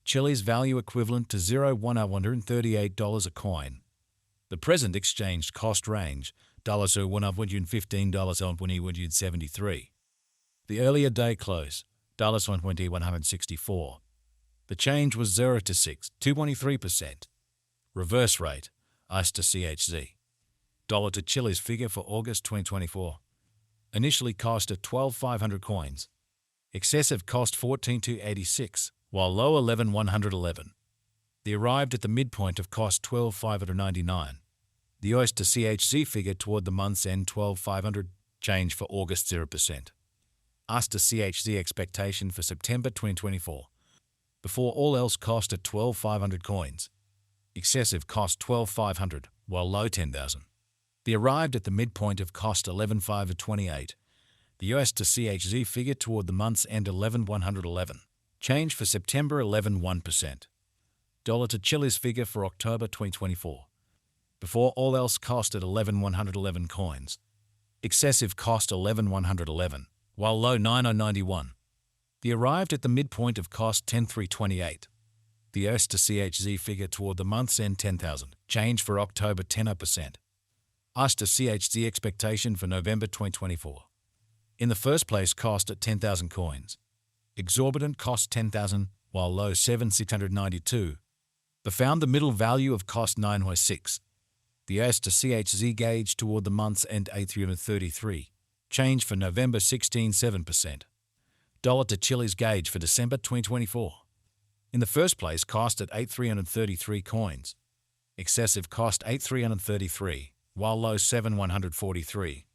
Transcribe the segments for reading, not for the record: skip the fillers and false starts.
Chiliz value equivalent to $138 a coin. The present exchange cost range $115 The earlier day close $120-164. The change was 0 to 6, 2.23%. Reverse rate ICE to CHZ. Dollar to Chiliz figure for August 2024. Initially cost at 12,500 coins. Excessive cost 14,286, while low 11,111. They arrived at the midpoint of cost 12,599. The US to CHZ figure toward the month's end 12,500, change for August 0%. US to CHZ expectation for September 2024. Before all else cost at 12,500 coins. Excessive cost 12,500, while low 10,000. They arrived at the midpoint of cost 11,528. The US to CHZ figure toward the month's end 11,111. Change for September 11.1%. Dollar to Chiliz figure for October 2024. Before all else cost at 11,111 coins. Excessive cost 11,111, while low 9,091. They arrived at the midpoint of cost 10,328. The US to CHZ figure toward the month's end 10,000. Change for October 10%. US to CHZ expectation for November 2024. In the first place cost at 10,000 coins. Exorbitant cost 10,000, while low 7,692. But found the middle value of cost 906. The US to CHZ gauge toward the month's end 8,333. Change for November 16.7%. Dollar to Chiliz gauge for December 2024. In the first place cost at 8,333 coins. Excessive cost 8,333, while low 7,143.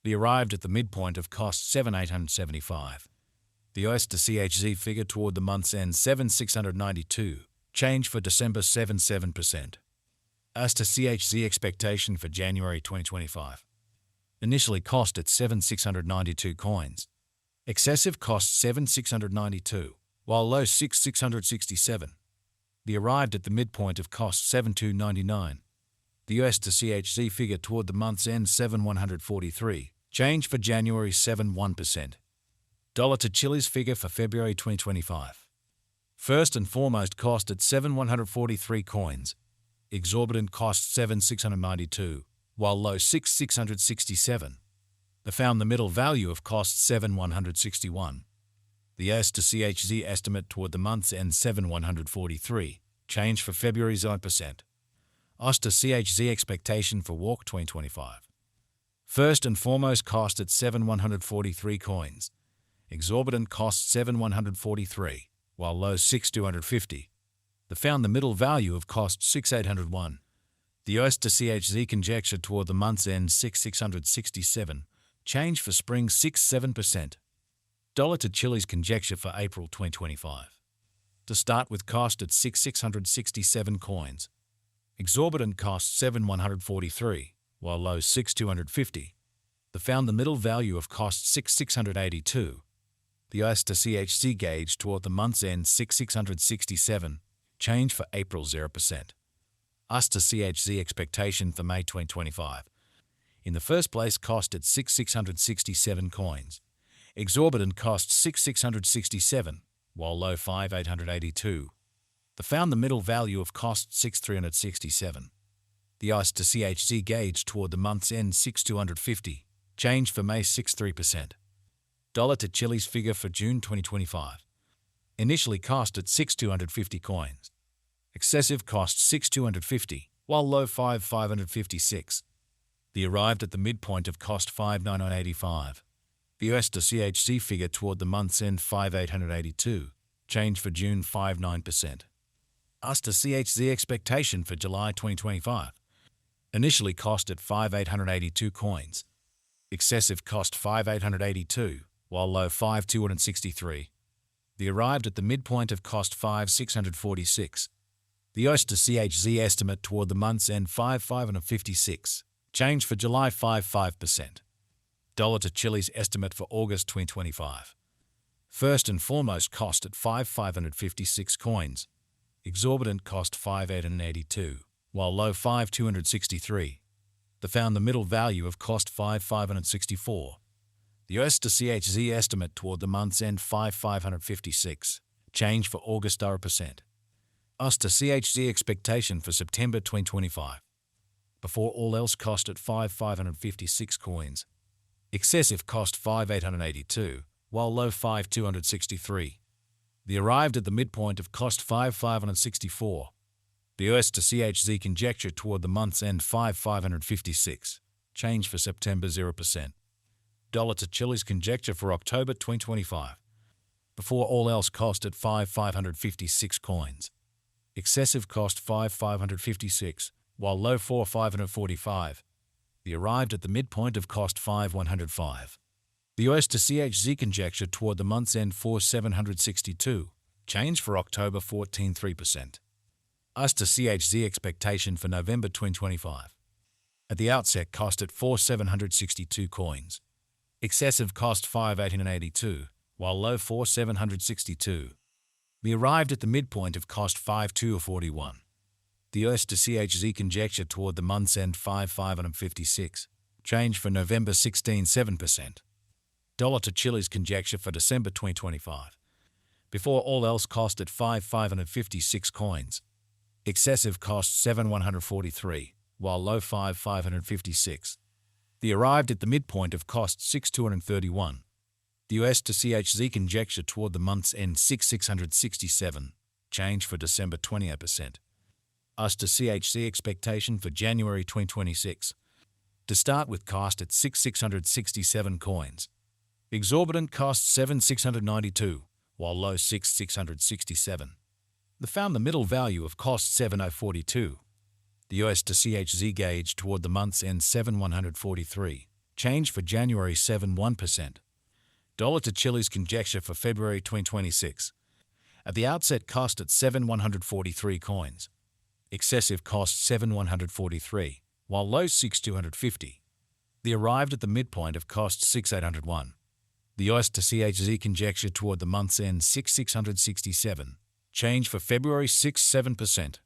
They arrived at the midpoint of cost 7,875. The US to CHZ figure toward the month's end 7,692. Change for December 7.7%. US to CHZ expectation for January 2025. Initially cost at 7,692 coins. Excessive cost 7,692, while low 6,667. They arrived at the midpoint of cost 7,299. The US to CHZ figure toward the month's end 7,143. Change for January 7.1%. Dollar to Chiliz figure for February 2025. First and foremost cost at 7,143 coins. Exorbitant cost 7,692, while low 6,667. They found the middle value of cost 7,161. The US to CHZ estimate toward the month's end 7,143. Change for February 0%. US to CHZ expectation for WARC 2025. First and foremost cost at 7,143 coins. Exorbitant cost 7,143, while low 6,250. They found the middle value of cost 6,801. The US to CHZ conjecture toward the month's end 6,667. Change for spring 6.7%. Dollar to Chiliz conjecture for April 2025. To start with cost at 6,667 coins. Exorbitant cost 7,143, while low 6,250. They found the middle value of cost 6,682. The US to CHZ gauge toward the month's end 6,667. Change for April 0%. US to CHZ expectation for May 2025. In the first place cost at 6,667 coins. Exorbitant cost 6,667, while low 5,882. They found the middle value of cost 6,367. The US to CHZ gauge toward the month's end 6,250. Change for May 6.3%. Dollar to Chiliz figure for June 2025. Initially cost at 6,250 coins. Excessive cost 6,250, while low 5,556. They arrived at the midpoint of cost 5,985. The US to CHZ figure toward the month's end 5,882. Change for June 5.9%. US to CHZ expectation for July 2025. Initially cost at 5,882 coins. Excessive cost 5,882, while low 5,263. They arrived at the midpoint of cost 5,646. The US to CHZ estimate toward the month's end 5,556. Change for July 5.5%. Dollar to Chiliz estimate for August 2025. First and foremost cost at 5,556 coins. Exorbitant cost 5,882, while low 5,263. They found the middle value of cost 5,564. The US to CHZ estimate toward the month's end 5,556. Change for August 0%. US to CHZ expectation for September 2025. Before all else cost at 5,556 coins. Excessive cost 5,882, while low 5,263. The arrived at the midpoint of cost 5,564. The US to CHZ conjecture toward the month's end 5,556. Change for September 0%. Dollar to Chilliz conjecture for October 2025. Before all else cost at 5,556 coins. Excessive cost 5,556, while low 4,545. The arrived at the midpoint of cost 5,105. The US to CHZ conjecture toward the month's end 4,762. Change for October 14.3%. US to CHZ expectation for November 2025. At the outset cost at 4,762 coins. Excessive cost 5,882, while low 4,762. The arrived at the midpoint of cost 5,241. The US to CHZ conjecture toward the month's end 5,556. Change for November 16.7%. Dollar to Chilliz conjecture for December 2025. Before all else cost at 5,556 coins. Excessive cost 7,143, while low 5,556. The arrived at the midpoint of cost 6,231. The US to CHZ conjecture toward the month's end 6,667. Change for December 28%. US to CHZ expectation for January 2026. To start with cost at 6,667 coins. Exorbitant cost 7,692, while low 6,667. They found the middle value of cost 7,042. The US to CHZ gauge toward the month's end 7,143. Change for January 7.1%. Dollar to Chilliz conjecture for February 2026. At the outset cost at 7,143 coins. Excessive cost 7,143, while low 6,250. The arrived at the midpoint of cost 6,801. The US to CHZ conjecture toward the month's end 6,667. Change for February 6.7%.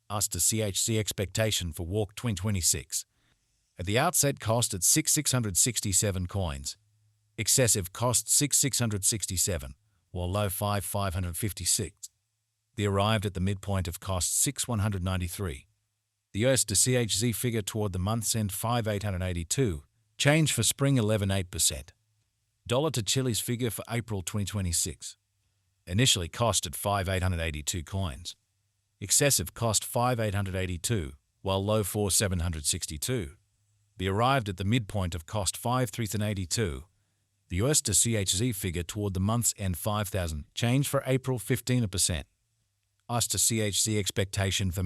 US to CHZ expectation for Walk 2026. At the outset cost at 6,667 coins. Excessive cost 6,667, while low 5,556. The arrived at the midpoint of cost 6,193. The US to CHZ figure toward the month's end 5,882. Change for spring 11.8%. Dollar to Chilliz figure for April 2026. Initially cost at 5,882 coins. Excessive cost 5,882, while low 4,762. The arrived at the midpoint of cost 5,382. The US to CHZ figure toward the month's end 5,000. Change for April 15%. US to CHZ expectation for